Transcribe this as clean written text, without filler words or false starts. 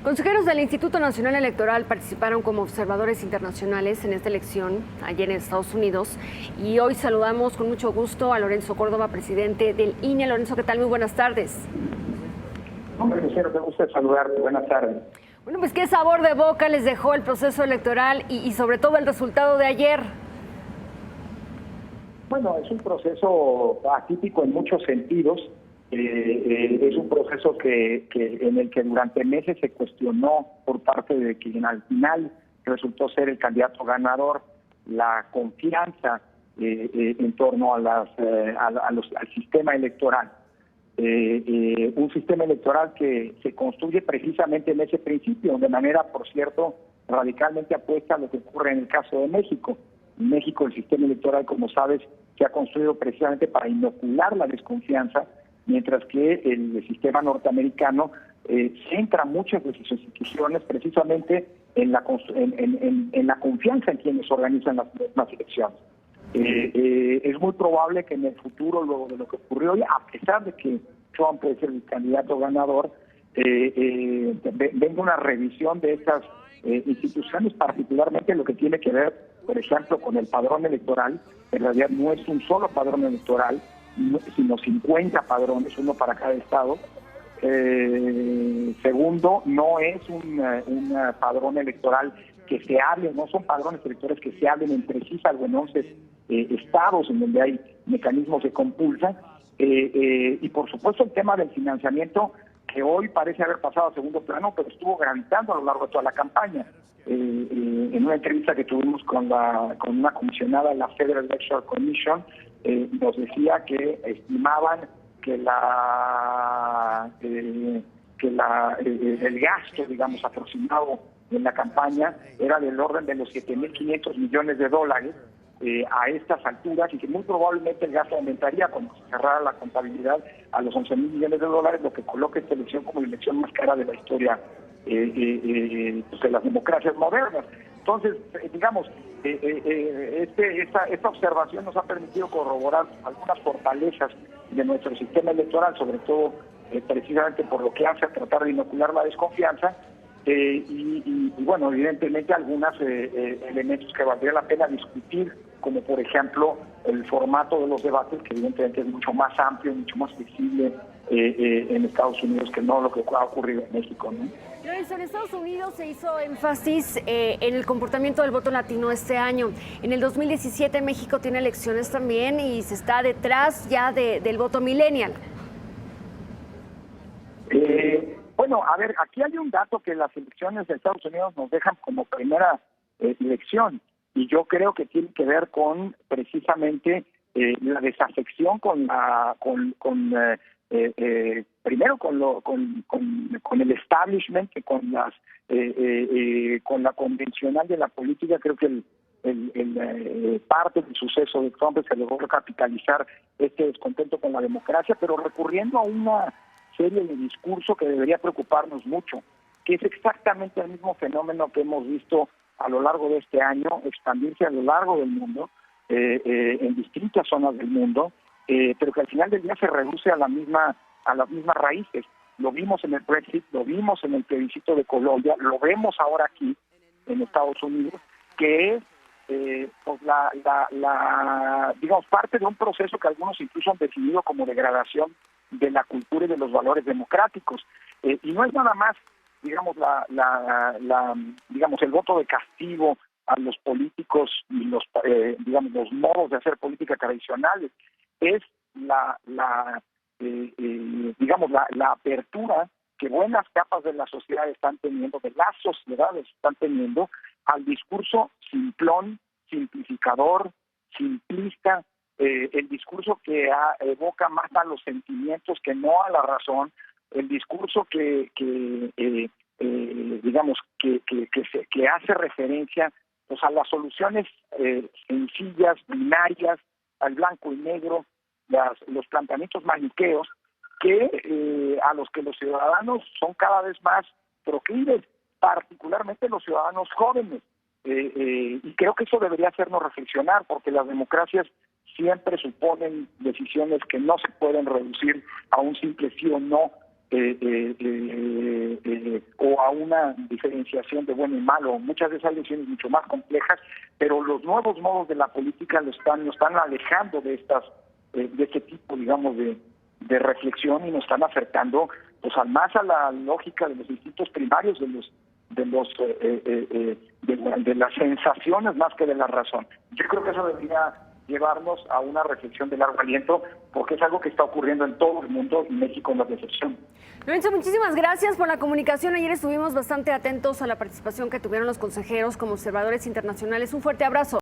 Consejeros del Instituto Nacional Electoral participaron como observadores internacionales en esta elección ayer en Estados Unidos y hoy saludamos con mucho gusto a Lorenzo Córdoba, presidente del INE. Lorenzo, ¿qué tal? Muy buenas tardes. Hombre, Lucero, me gusta saludarte. Buenas tardes. Bueno, pues ¿qué sabor de boca les dejó el proceso electoral y sobre todo el resultado de ayer? Bueno, es un proceso atípico en muchos sentidos. Es un proceso en el que durante meses se cuestionó por parte de quien al final resultó ser el candidato ganador la confianza en torno al sistema electoral. Un sistema electoral que se construye precisamente en ese principio, de manera, por cierto, radicalmente opuesta a lo que ocurre en el caso de México. En México el sistema electoral, como sabes, se ha construido precisamente para inocular la desconfianza, mientras que el sistema norteamericano centra muchas de sus instituciones precisamente en la confianza en quienes organizan las elecciones. Es muy probable que en el futuro, luego de lo que ocurrió hoy, a pesar de que Trump es el candidato ganador, venga una revisión de estas instituciones, particularmente lo que tiene que ver, por ejemplo, con el padrón electoral. En realidad no es un solo padrón electoral, sino 50 padrones, uno para cada estado. Segundo, no es un padrón electoral que se hable, no son padrones electorales que se hablen entre sí, salvo en 11 estados en donde hay mecanismos de compulsa. Y por supuesto el tema del financiamiento, que hoy parece haber pasado a segundo plano, pero estuvo gravitando a lo largo de toda la campaña. En una entrevista que tuvimos con una comisionada de la Federal Electoral Commission, nos decía que estimaban que el gasto, digamos, aproximado en la campaña era del orden de los 7.500 millones de dólares a estas alturas, y que muy probablemente el gasto aumentaría cuando se cerrara la contabilidad a los 11.000 millones de dólares, lo que coloca esta elección como la elección más cara de la historia de las democracias modernas. Entonces, digamos, esta observación nos ha permitido corroborar algunas fortalezas de nuestro sistema electoral, sobre todo precisamente por lo que hace a tratar de inocular la desconfianza, y bueno, evidentemente algunos elementos que valdría la pena discutir, como por ejemplo el formato de los debates, que evidentemente es mucho más amplio, mucho más flexible en Estados Unidos que no lo que ha ocurrido en México, ¿no? Lorenzo, en Estados Unidos se hizo énfasis en el comportamiento del voto latino este año. En el 2017 México tiene elecciones también y se está detrás ya del voto millennial. Bueno, a ver, aquí hay un dato que las elecciones de Estados Unidos nos dejan como primera elección, y yo creo que tiene que ver con precisamente la desafección primero con el establishment, con la convencional de la política. Creo que parte del suceso de Trump se logró capitalizar este descontento con la democracia, pero recurriendo a una serie de discurso que debería preocuparnos mucho, que es exactamente el mismo fenómeno que hemos visto a lo largo de este año expandirse a lo largo del mundo, en distintas zonas del mundo, pero que al final del día se reduce a las mismas raíces. Lo vimos en el Brexit, lo vimos en el plebiscito de Colombia, lo vemos ahora aquí en Estados Unidos, que es pues digamos, parte de un proceso que algunos incluso han definido como degradación de la cultura y de los valores democráticos. Y no es nada más, digamos, digamos, el voto de castigo a los políticos y digamos, los modos de hacer política tradicionales. Es digamos, la apertura que buenas capas de la sociedad están teniendo, de las sociedades están teniendo, al discurso simplón, simplificador, simplista, el discurso que evoca más a los sentimientos que no a la razón, el discurso que digamos, que hace referencia pues a las soluciones sencillas, binarias, al blanco y negro, los planteamientos maniqueos, a los que los ciudadanos son cada vez más proclives, particularmente los ciudadanos jóvenes. Y creo que eso debería hacernos reflexionar, porque las democracias siempre suponen decisiones que no se pueden reducir a un simple sí o no, o a una diferenciación de bueno y malo. Muchas de esas elecciones mucho más complejas, pero los nuevos modos de la política nos están alejando de este tipo, digamos, de reflexión, y nos están acercando pues al más a la lógica de los instintos primarios, de las sensaciones más que de la razón. Yo creo que eso debería llevarnos a una reflexión de largo aliento, porque es algo que está ocurriendo en todo el mundo y México no es la excepción. Lorenzo, muchísimas gracias por la comunicación. Ayer estuvimos bastante atentos a la participación que tuvieron los consejeros como observadores internacionales. Un fuerte abrazo.